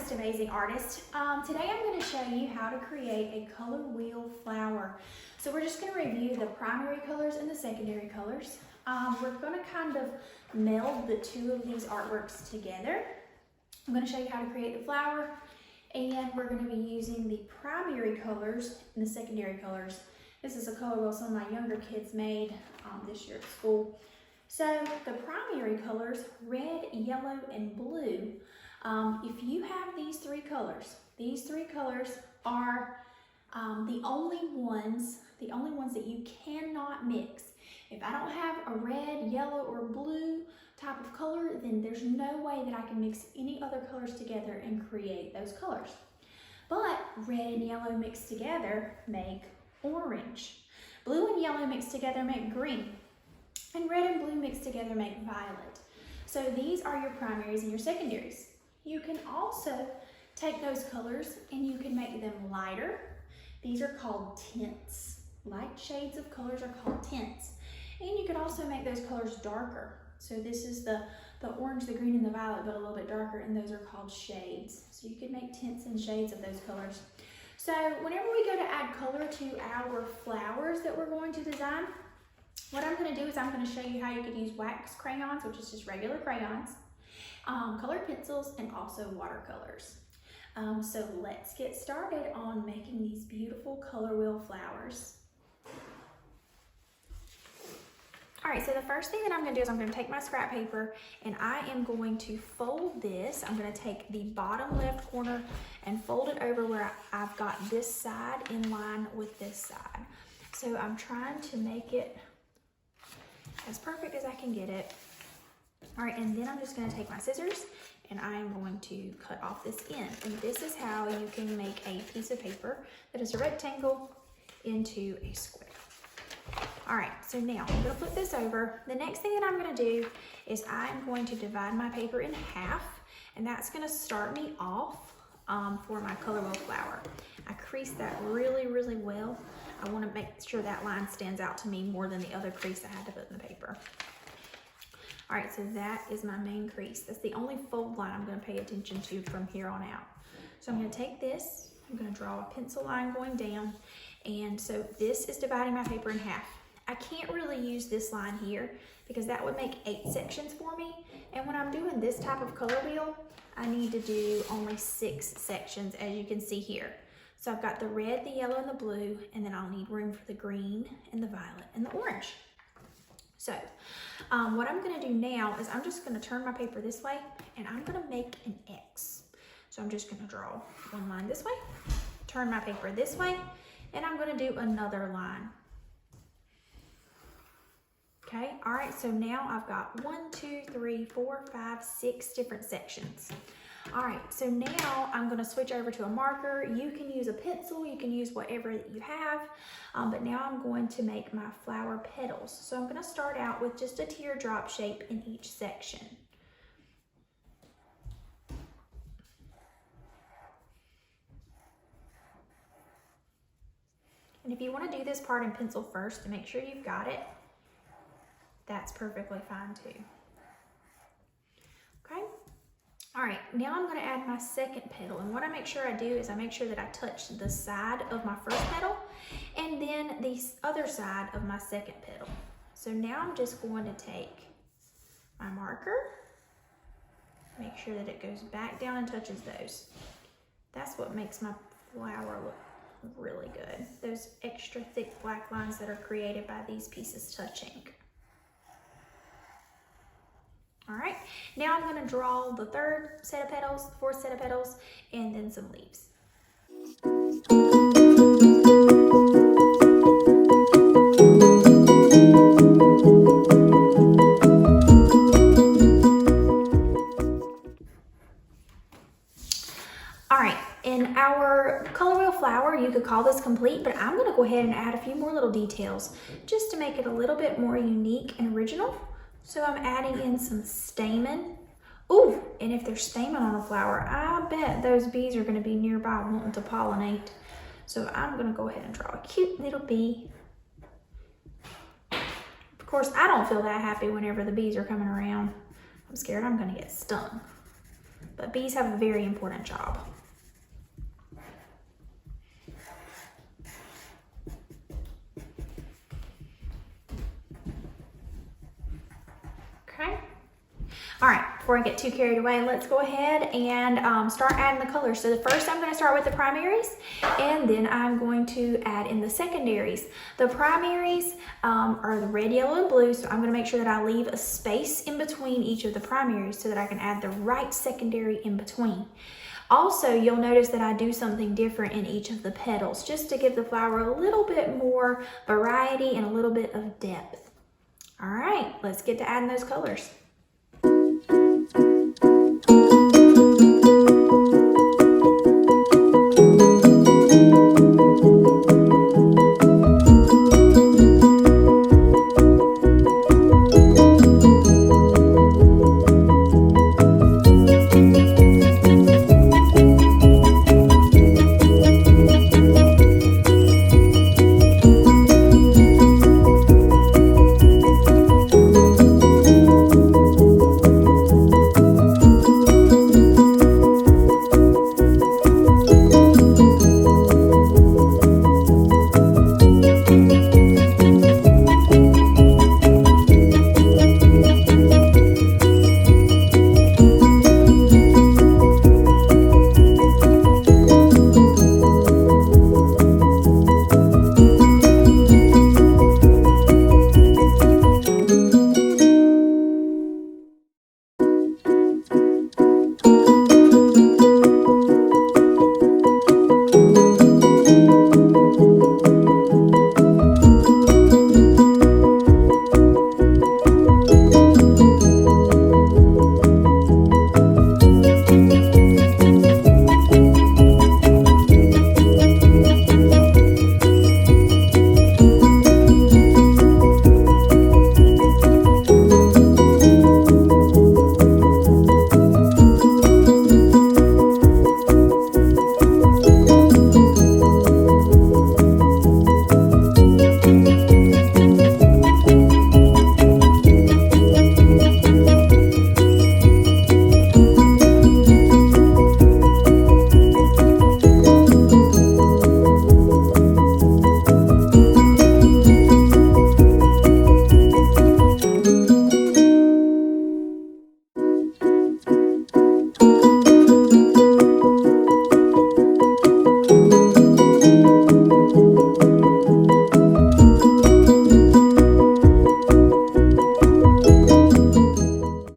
just amazing artist. Today I'm going to show you how to create a color wheel flower. So we're just going to review the primary colors and the secondary colors. We're going to kind of meld the two of these artworks together. I'm going to show you how to create the flower, and we're going to be using the primary colors and the secondary colors. This is a color wheel some of my younger kids made this year at school. So the primary colors, red, yellow, and blue. If you have these three colors are the only ones that you cannot mix. If I don't have a red, yellow, or blue type of color, then there's no way that I can mix any other colors together and create those colors. But red and yellow mixed together make orange. Blue and yellow mixed together make green. And red and blue mixed together make violet. So these are your primaries and your secondaries. You can also take those colors and you can make them lighter. These are called tints. Light shades of colors are called tints. And you could also make those colors darker. So this is the orange, the green, and the violet, but a little bit darker, and those are called shades. So you can make tints and shades of those colors. So whenever we go to add color to our flowers that we're going to design, what I'm going to do is I'm going to show you how you could use wax crayons, which is just regular crayons, colored pencils, and also watercolors. So let's get started on making these beautiful color wheel flowers. All right, so the first thing that I'm going to do is I'm going to take my scrap paper and I am going to fold this. I'm going to take the bottom left corner and fold it over where I've got this side in line with this side. So I'm trying to make it as perfect as I can get it. All right, and then I'm just going to take my scissors and I am going to cut off this end. And this is how you can make a piece of paper that is a rectangle into a square. All right, so now I'm going to flip this over. The next thing that I'm going to do is I'm going to divide my paper in half, and that's going to start me off for my color wheel flower. I crease that really, really well. I want to make sure that line stands out to me more than the other crease I had to put in the paper. All right, so that is my main crease. That's the only fold line I'm going to pay attention to from here on out. So I'm going to take this, I'm going to draw a pencil line going down, and so this is dividing my paper in half. I can't really use this line here because that would make 8 sections for me, and when I'm doing this type of color wheel, I need to do only 6 sections, as you can see here. So I've got the red, the yellow, and the blue, and then I'll need room for the green and the violet and the orange. So what I'm gonna do now is I'm just gonna turn my paper this way and I'm gonna make an X. So I'm just gonna draw one line this way, turn my paper this way, and I'm gonna do another line. Okay, all right, so now I've got 1, 2, 3, 4, 5, 6 different sections. All right, so now I'm gonna switch over to a marker. You can use a pencil, you can use whatever that you have, but now I'm going to make my flower petals. So I'm gonna start out with just a teardrop shape in each section. And if you wanna do this part in pencil first to make sure you've got it, that's perfectly fine too. Okay. All right, now I'm gonna add my second petal, and what I make sure I do is I make sure that I touch the side of my first petal and then the other side of my second petal. So now I'm just going to take my marker, make sure that it goes back down and touches those. That's what makes my flower look really good. Those extra thick black lines that are created by these pieces touching. All right, now I'm gonna draw the third set of petals, the fourth set of petals, and then some leaves. All right, in our color wheel flower, you could call this complete, but I'm gonna go ahead and add a few more little details just to make it a little bit more unique and original. So I'm adding in some stamen. Ooh, and if there's stamen on a flower, I bet those bees are gonna be nearby wanting to pollinate. So I'm gonna go ahead and draw a cute little bee. Of course, I don't feel that happy whenever the bees are coming around. I'm scared I'm gonna get stung. but bees have a very important job. Okay. All right, before I get too carried away, let's go ahead and start adding the colors. So the first I'm going to start with the primaries, and then I'm going to add in the secondaries. The primaries are the red, yellow, and blue, so I'm going to make sure that I leave a space in between each of the primaries so that I can add the right secondary in between. Also, you'll notice that I do something different in each of the petals, just to give the flower a little bit more variety and a little bit of depth. All right, let's get to adding those colors.